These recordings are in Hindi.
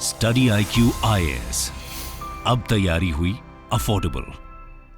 स्टडी IQ IAS, अब तैयारी हुई अफोर्डेबल।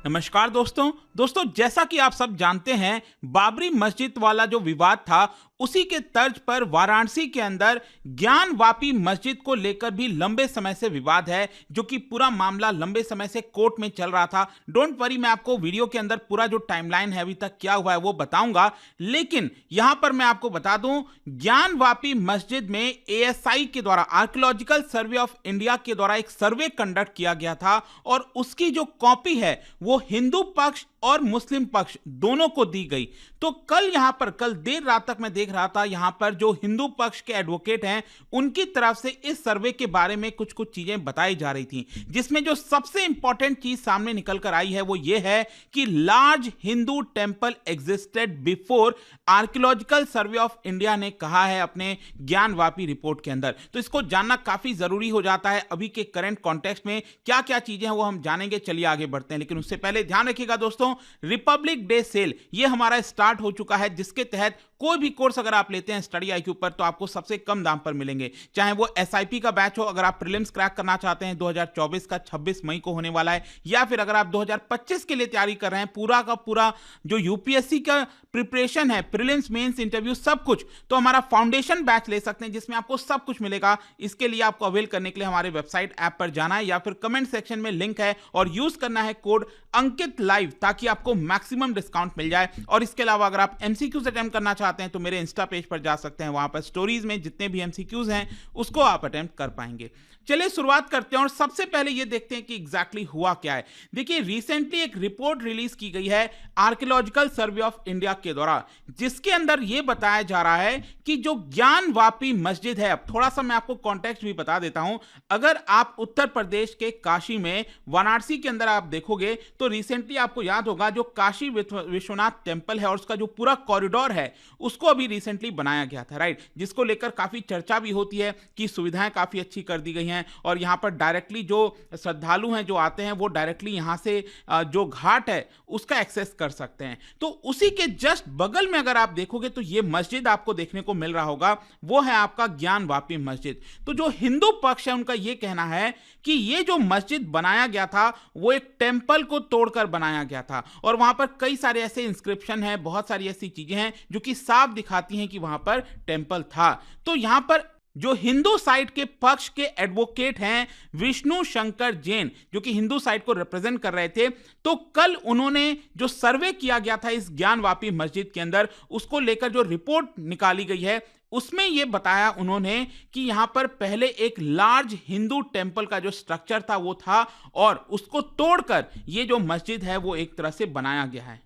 नमस्कार दोस्तों जैसा कि आप सब जानते हैं, बाबरी मस्जिद वाला जो विवाद था उसी के तर्ज पर वाराणसी के अंदर ज्ञानवापी मस्जिद को लेकर भी लंबे समय से विवाद है, जो कि पूरा मामला लंबे समय से कोर्ट में चल रहा था। डोंट वरी, मैं आपको वीडियो के अंदर पूरा जो टाइमलाइन है अभी तक क्या हुआ है वो बताऊंगा, लेकिन यहां पर मैं आपको बता दूं, ज्ञानवापी मस्जिद में ASI के द्वारा, आर्कियोलॉजिकल सर्वे ऑफ इंडिया के द्वारा एक सर्वे कंडक्ट किया गया था और उसकी जो कॉपी है वो हिंदू पक्ष और मुस्लिम पक्ष दोनों को दी गई। तो कल देर रात तक मैं देख रहा था, यहां पर जो हिंदू पक्ष के एडवोकेट हैं उनकी तरफ से इस सर्वे के बारे में कुछ चीजें बताई जा रही थी, जिसमें जो सबसे इंपॉर्टेंट चीज सामने निकल कर आई है वो ये है कि large Hindu temple existed before archaeological survey of India ने कहा है अपने ज्ञानवापी रिपोर्ट के अंदर। तो इसको जानना काफी जरूरी हो जाता है। अभी के करंट कॉन्टेक्स्ट में क्या क्या चीजें हैं वो हम जानेंगे। चलिए आगे बढ़ते हैं, लेकिन उससे पहले ध्यान रखिएगा दोस्तों, रिपब्लिक डे सेल ये हमारा स्टार्ट हो चुका है, जिसके तहत कोई भी कोर्स अगर आप लेते हैं स्टडी IQ पर तो आपको सबसे कम दाम पर मिलेंगे। चाहे वो SIP का बैच हो, अगर आप प्रीलिम्स क्रैक करना चाहते हैं 2024 का 26 मई को होने वाला है, या फिर अगर आप 2025 के लिए तैयारी कर रहे हैं, पूरा का पूरा जो UPSC का प्रिपरेशन है, प्रीलिम्स मेंस इंटरव्यू सब कुछ, तो हमारा फाउंडेशन बैच ले सकते हैं जिसमें आपको सब कुछ मिलेगा। इसके लिए आपको अवेल करने के लिए हमारे वेबसाइट ऐप पर जाना है या फिर कमेंट सेक्शन में लिंक है और यूज करना है कोड अंकित लाइव, ताकि आपको मैक्सिमम डिस्काउंट मिल जाए। और इसके अलावा अगर आप MCQs अटेम्प्ट करना चाहते हैं तो मेरे इंस्टा पेज पर जा सकते हैं, वहां पर स्टोरीज में जितने भी MCQs हैं उसको आप अटेम्प्ट कर पाएंगे। चलिए शुरुआत करते हैं और सबसे पहले ये देखते हैं कि एग्जैक्टली हुआ क्या है। देखिए, रिसेंटली एक रिपोर्ट रिलीज की गई है आर्कियोलॉजिकल सर्वे ऑफ इंडिया के द्वारा, जिसके अंदर यह बताया जा रहा है कि जो ज्ञानवापी मस्जिद है, अब थोड़ा सा मैं आपको कॉन्टेक्स्ट भी बता देता हूं। अगर आप उत्तर प्रदेश के काशी में वाराणसी के अंदर आप देखोगे तो रिसेंटली आपको याद होगा जो काशी विश्वनाथ टेम्पल है और उसका जो पूरा कॉरिडोर है उसको अभी रिसेंटली बनाया गया था, राइट, जिसको लेकर काफी चर्चा भी होती है कि सुविधाएं काफी अच्छी कर दी गई हैं और यहां पर डायरेक्टली जो श्रद्धालु हैं जो आते हैं वो डायरेक्टली यहां से जो घाट है उसका एक्सेस कर सकते हैं। तो उसी के जस्ट बगल में अगर आप देखोगे तो ये मस्जिद आपको देखने को मिल रहा होगा, वो है आपका ज्ञानवापी मस्जिद। तो जो हिंदू पक्ष है उनका ये कहना है कि ये जो मस्जिद बनाया गया था वो एक टेंपल को तोड़कर बनाया गया था और वहां पर कई सारे ऐसे इंस्क्रिप्शन हैं, बहुत सारी ऐसी चीजें हैं जो कि साफ दिखाती हैं कि वहां पर टेंपल था। तो यहां पर जो हिंदू साइड के पक्ष के एडवोकेट हैं विष्णु शंकर जैन, जो कि हिंदू साइड को रिप्रेजेंट कर रहे थे, तो कल उन्होंने जो सर्वे किया गया था इस ज्ञानवापी मस्जिद के अंदर, उसको लेकर जो रिपोर्ट निकाली गई है उसमें यह बताया उन्होंने कि यहां पर पहले एक लार्ज हिंदू टेंपल का जो स्ट्रक्चर था वो था और उसको तोड़कर ये जो मस्जिद है वो एक तरह से बनाया गया है।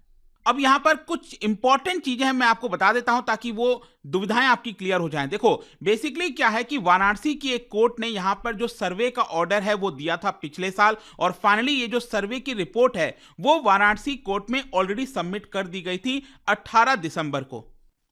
अब यहां पर कुछ इंपॉर्टेंट चीजें हैं, मैं आपको बता देता हूं ताकि वो दुविधाएं आपकी क्लियर हो जाएं। देखो, बेसिकली क्या है कि वाराणसी की एक कोर्ट ने यहां पर जो सर्वे का ऑर्डर है वो दिया था पिछले साल और फाइनली ये जो सर्वे की रिपोर्ट है वो वाराणसी कोर्ट में ऑलरेडी सबमिट कर दी गई थी 18 दिसंबर को।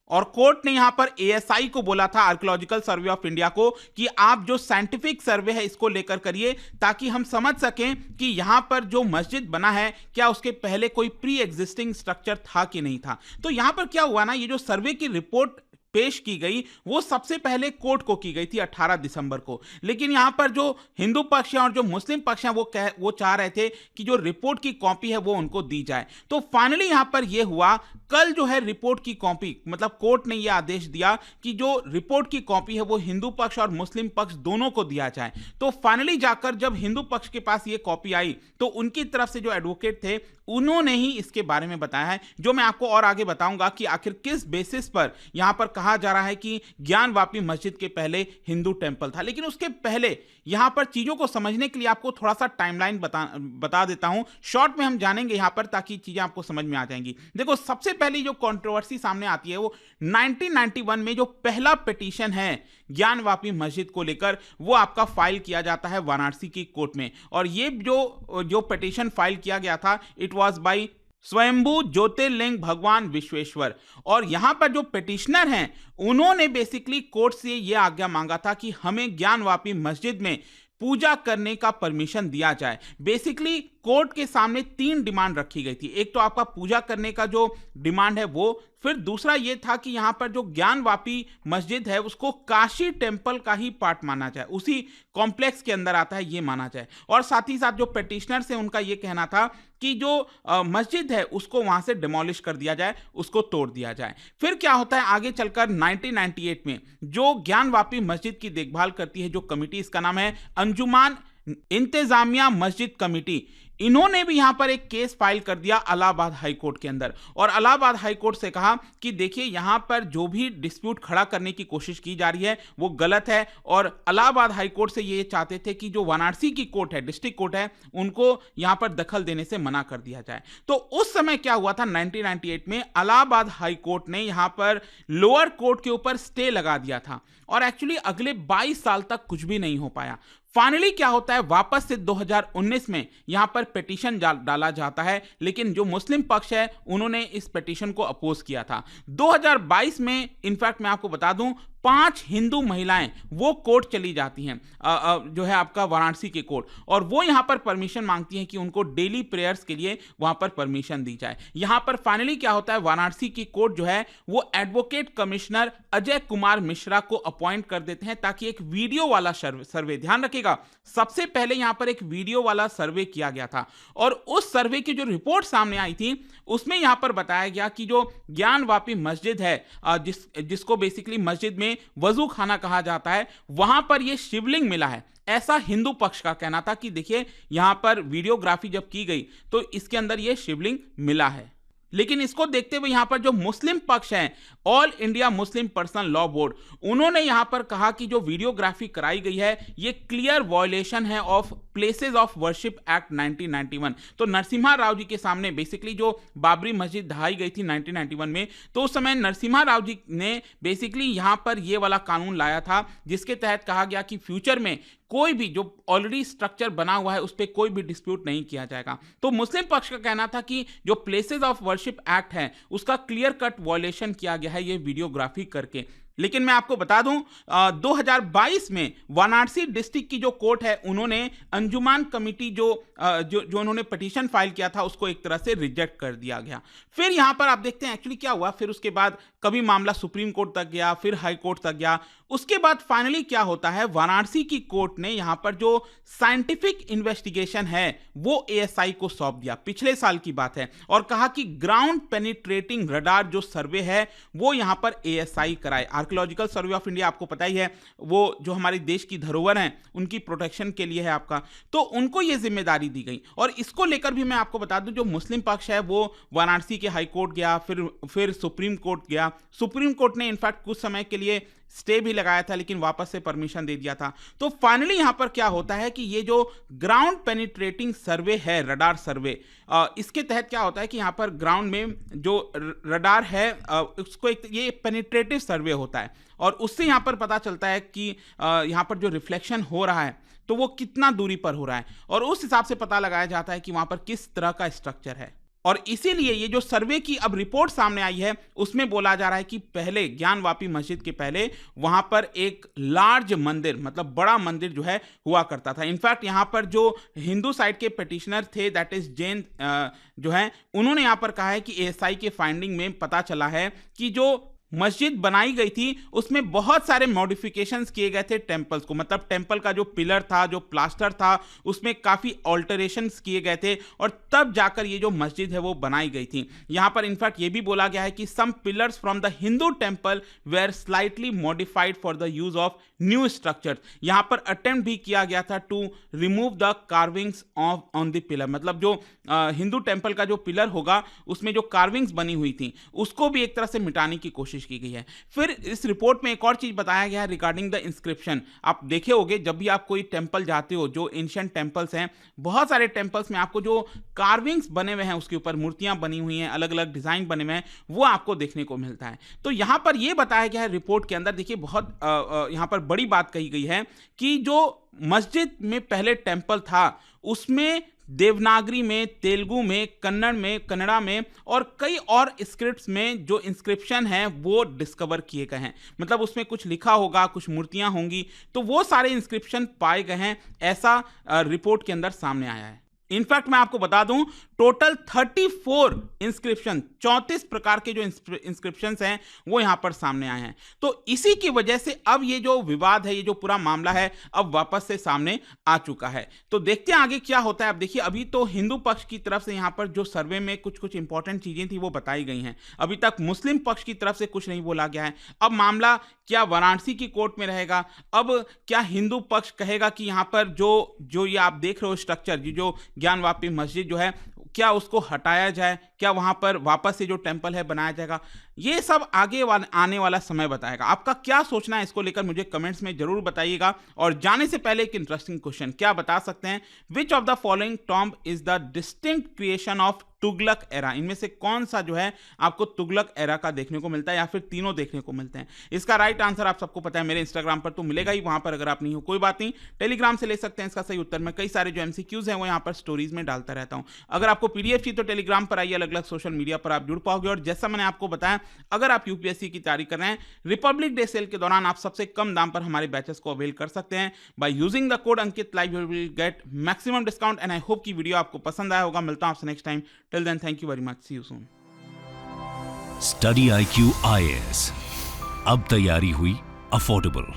और कोर्ट ने यहां पर ASI को बोला था, आर्कियोलॉजिकल सर्वे ऑफ इंडिया को, कि आप जो साइंटिफिक सर्वे है इसको लेकर करिए ताकि हम समझ सकें कि यहां पर जो मस्जिद बना है क्या उसके पहले कोई प्री एग्जिस्टिंग स्ट्रक्चर था कि नहीं था। तो यहां पर क्या हुआ ना, ये जो सर्वे की रिपोर्ट पेश की गई वो सबसे पहले कोर्ट को की गई थी 18 दिसंबर को, लेकिन यहां पर जो हिंदू पक्ष है और जो मुस्लिम पक्ष है वो चाह रहे थे कि जो रिपोर्ट की कॉपी है वो उनको दी जाए। तो फाइनली यहां पर यह हुआ, कल जो है रिपोर्ट की कॉपी, मतलब कोर्ट ने यह आदेश दिया कि जो रिपोर्ट की कॉपी है वो हिंदू पक्ष और मुस्लिम पक्ष दोनों को दिया जाए। तो फाइनली जाकर जब हिंदू पक्ष के पास ये कॉपी आई तो उनकी तरफ से जो एडवोकेट थे उन्होंने ही इसके बारे में बताया है, जो मैं आपको और आगे बताऊंगा कि आखिर किस बेसिस पर यहां पर कहा जा रहा है कि ज्ञानवापी मस्जिद के पहले हिंदू टेंपल था। लेकिन उसके पहले यहां पर चीजों को समझने के लिए आपको थोड़ा सा टाइमलाइन बता देता हूं, शॉर्ट में हम जानेंगे यहां पर ताकि चीजें आपको समझ में आ जाएंगी। देखो, सबसे पहली जो कंट्रोवर्सी सामने आती है वो 1991 में जो पहला पिटीशन है ज्ञानवापी मस्जिद को लेकर वो आपका फाइल किया जाता है वाराणसी की कोर्ट में। और ये जो पिटीशन फाइल किया गया था इट वाज बाय स्वयंभू ज्योतिर्लिंग भगवान विश्वेश्वर। और यहां पर जो पिटिशनर हैं उन्होंने बेसिकली कोर्ट से यह आज्ञा मांगा था कि हमें ज्ञानवापी मस्जिद में पूजा करने का परमिशन दिया जाए। बेसिकली कोर्ट के सामने 3 डिमांड रखी गई थी। एक तो आपका पूजा करने का जो डिमांड है वो फिर दूसरा ये था कि यहाँ पर जो ज्ञानवापी मस्जिद है उसको काशी टेम्पल का ही पार्ट माना जाए, उसी कॉम्प्लेक्स के अंदर आता है ये माना जाए। और साथ ही साथ जो पिटिशनर्स हैं उनका ये कहना था कि जो मस्जिद है उसको वहां से डिमोलिश कर दिया जाए, उसको तोड़ दिया जाए। फिर क्या होता है आगे चलकर 1998 में जो ज्ञानवापी मस्जिद की देखभाल करती है जो कमिटी, इसका नाम है अंजुमान इंतजामिया मस्जिद कमिटी, इन्होंने भी यहां पर एक केस फाइल कर दिया इलाहाबाद हाई कोर्ट के अंदर और इलाहाबाद हाई कोर्ट से कहा कि देखिए यहां पर जो भी डिस्प्यूट खड़ा करने की कोशिश की जा रही है वो गलत है और इलाहाबाद हाई कोर्ट से ये चाहते थे कि जो वाराणसी की कोर्ट है, डिस्ट्रिक्ट कोर्ट है, उनको यहां पर दखल देने से मना कर दिया जाए। तो उस समय क्या हुआ था 1998 में इलाहाबाद हाई कोर्ट ने यहां पर लोअर कोर्ट के ऊपर स्टे लगा दिया था और एक्चुअली अगले 22 साल तक कुछ भी नहीं हो पाया। फाइनली क्या होता है वापस से 2019 में यहां पर पिटीशन डाला जाता है, लेकिन जो मुस्लिम पक्ष है उन्होंने इस पिटीशन को अपोज किया था। 2022 में इनफैक्ट मैं आपको बता दूं 5 हिंदू महिलाएं वो कोर्ट चली जाती हैं, जो है आपका वाराणसी के कोर्ट, और वो यहां पर परमिशन मांगती हैं कि उनको डेली प्रेयर्स के लिए वहां पर परमिशन दी जाए। यहां पर फाइनली क्या होता है वाराणसी की कोर्ट जो है वो एडवोकेट कमिश्नर अजय कुमार मिश्रा को अपॉइंट कर देते हैं ताकि एक वीडियो वाला सर्वे, ध्यान रखिएगा सबसे पहले यहां पर एक वीडियो वाला सर्वे किया गया था और उस सर्वे की जो रिपोर्ट सामने आई थी उसमें यहां पर बताया गया कि जो ज्ञानवापी मस्जिद है जिसको बेसिकली मस्जिद में वजू खाना कहा जाता है, वहां पर यह शिवलिंग मिला है। ऐसा हिंदू पक्ष का कहना था कि देखिए यहां पर वीडियोग्राफी जब की गई तो इसके अंदर यह शिवलिंग मिला है। लेकिन इसको देखते हुए यहां पर जो मुस्लिम पक्ष है, all India Muslim personal law board, उन्होंने यहां पर कहा कि जो वीडियोग्राफी कराई गई है ये क्लियर वॉयलेशन है of places of worship act 1991। तो नरसिम्हा राव जी के सामने बेसिकली जो बाबरी मस्जिद ढहाई गई थी 1991 में, तो उस समय नरसिम्हा राव जी ने बेसिकली यहां पर ये वाला कानून लाया था जिसके तहत कहा गया कि फ्यूचर में कोई भी जो ऑलरेडी स्ट्रक्चर बना हुआ है उस पर कोई भी डिस्प्यूट नहीं किया जाएगा। तो मुस्लिम पक्ष का कहना था कि जो प्लेसेस ऑफ वर्शिप एक्ट है उसका क्लियर कट वॉयलेशन किया गया है ये वीडियोग्राफी करके। लेकिन मैं आपको बता दूं 2022 में वाराणसी डिस्ट्रिक्ट की जो कोर्ट है उन्होंने अंजुमान कमिटी जो उन्होंने पिटीशन फाइल किया था उसको एक तरह से रिजेक्ट कर दिया गया। फिर यहां पर आप देखते हैं एक्चुअली क्या हुआ, फिर उसके बाद कभी मामला सुप्रीम कोर्ट तक गया, फिर हाई कोर्ट तक गया। उसके बाद फाइनली क्या होता है वाराणसी की कोर्ट ने यहां पर जो साइंटिफिक इन्वेस्टिगेशन है वो एएसआई को सौंप दिया, पिछले साल की बात है, और कहा कि ग्राउंड पेनिट्रेटिंग रडार जो सर्वे है वो यहां पर एएसआई कराए। आर्कियोलॉजिकल सर्वे ऑफ इंडिया आपको पता ही है, वो जो हमारे देश की धरोहर हैं उनकी प्रोटेक्शन के लिए है आपका, तो उनको ये जिम्मेदारी दी गई। और इसको लेकर भी मैं आपको बता दूं जो मुस्लिम पक्ष है वो वाराणसी के हाई कोर्ट गया, फिर सुप्रीम कोर्ट गया। सुप्रीम कोर्ट ने इनफैक्ट कुछ समय के लिए स्टे भी लगाया था लेकिन वापस से परमिशन दे दिया था। तो फाइनली यहां पर क्या होता है कि ये जो ग्राउंड पेनिट्रेटिंग सर्वे है, रडार सर्वे, इसके तहत क्या होता है कि यहां पर ग्राउंड में जो रडार है उसको एक ये पेनिट्रेटिव सर्वे होता है और उससे यहां पर पता चलता है कि यहां पर जो रिफ्लेक्शन हो रहा है तो वो कितना दूरी पर हो रहा है और उस हिसाब से पता लगाया जाता है कि वहां पर किस तरह का स्ट्रक्चर है। और इसीलिए ये जो सर्वे की अब रिपोर्ट सामने आई है उसमें बोला जा रहा है कि पहले ज्ञानवापी मस्जिद के पहले वहां पर एक लार्ज मंदिर, मतलब बड़ा मंदिर जो है हुआ करता था। इनफैक्ट यहां पर जो हिंदू साइड के पिटिशनर थे दैट इज जैन जो है, उन्होंने यहां पर कहा है कि एएसआई के फाइंडिंग में पता चला है कि जो मस्जिद बनाई गई थी उसमें बहुत सारे मॉडिफिकेशंस किए गए थे टेंपल्स को, मतलब टेंपल का जो पिलर था, जो प्लास्टर था, उसमें काफ़ी ऑल्टरेशंस किए गए थे और तब जाकर ये जो मस्जिद है वो बनाई गई थी। यहाँ पर इनफैक्ट ये भी बोला गया है कि some pillars from the Hindu temple were slightly modified for the use of new structure. यहाँ पर अटेम्प्ट भी किया गया था to remove the carvings off on the pillar, मतलब जो हिंदू टेंपल का जो पिलर होगा उसमें जो कार्विंग्स बनी हुई थी उसको भी एक तरह से मिटाने की कोशिश की गई है। फिर इस रिपोर्ट में एक और चीज बताया गया है रिगार्डिंग द इंस्क्रिप्शन। आप देखे होंगे जब भी आप कोई टेंपल जाते हो, जो एंशिएंट टेंपल्स हैं, बहुत सारे टेंपल्स में आपको जो कार्विंग्स बने हुए हैं उसके ऊपर मूर्तियां बनी हुई हैं, अलग अलग डिजाइन बने हुए हैं, वो आपको देखने को मिलता है। तो यहां पर यह बताया गया है रिपोर्ट के अंदर, देखिए बहुत यहां पर बड़ी बात कही गई है कि जो मस्जिद में पहले टेंपल था उसमें देवनागरी में, तेलुगु में, कन्नड़ा में और कई और स्क्रिप्ट्स में जो इंस्क्रिप्शन है वो डिस्कवर किए गए हैं, मतलब उसमें कुछ लिखा होगा, कुछ मूर्तियां होंगी, तो वो सारे इंस्क्रिप्शन पाए गए हैं, ऐसा रिपोर्ट के अंदर सामने आया है। इनफैक्ट मैं आपको बता दूं टोटल 34 इंस्क्रिप्शन, 34 प्रकार के जो इंस्क्रिप्शंस हैं वो यहां पर सामने आए हैं। तो इसी की वजह से अब ये जो विवाद है, ये जो पूरा मामला है, अब वापस से सामने आ चुका है। तो देखते हैं आगे क्या होता है। अब देखिए, अभी तो हिंदू पक्ष की तरफ से यहां पर जो सर्वे में कुछ कुछ इंपॉर्टेंट चीजें थी वो बताई गई हैं। अभी तक मुस्लिम पक्ष की तरफ से कुछ नहीं बोला गया है। अब मामला क्या वाराणसी की कोर्ट में रहेगा? अब क्या हिंदू पक्ष कहेगा कि यहां पर जो ये आप देख रहे हो स्ट्रक्चर, जो ज्ञानवापी मस्जिद जो है, क्या उसको हटाया जाए? क्या वहां पर वापस से जो टेंपल है बनाया जाएगा? ये सब आगे आने वाला समय बताएगा। आपका क्या सोचना है इसको लेकर मुझे कमेंट्स में जरूर बताइएगा। और जाने से पहले एक इंटरेस्टिंग क्वेश्चन, क्या बता सकते हैं which of the following tomb is the distinct creation of Tughlaq era? इनमें से कौन सा जो है आपको तुगलक एरा का देखने को मिलता है, या फिर तीनों देखने को मिलते हैं? इसका राइट आंसर आप सबको पता है, मेरे इंस्टाग्राम पर तो मिलेगा ही, वहां पर अगर आप नहीं हो कोई बात नहीं, टेलीग्राम से ले सकते हैं इसका सही उत्तर। मैं कई सारे जो एमसीक्यूज हैं वो यहाँ पर स्टोरीज में डालता रहता हूं। अगर आपको पीडीएफ चाहिए तो टेलीग्राम पर आइए, अलग अलग सोशल मीडिया पर आप जुड़ पाओगे। और जैसा मैंने आपको बताया, अगर आप यूपीएससी की तैयारी कर रहे हैं, रिपब्लिक डे सेल के दौरान आप सबसे कम दाम पर हमारे बैचेस को अवेल कर सकते हैं। By using the code Ankit live you will get maximum discount. And I hope की वीडियो आपको पसंद आया होगा। मिलता हूं आपसे next time. Till then, thank you very much. See you soon. Study IQ IAS, अब तैयारी हुई अफोर्डेबल।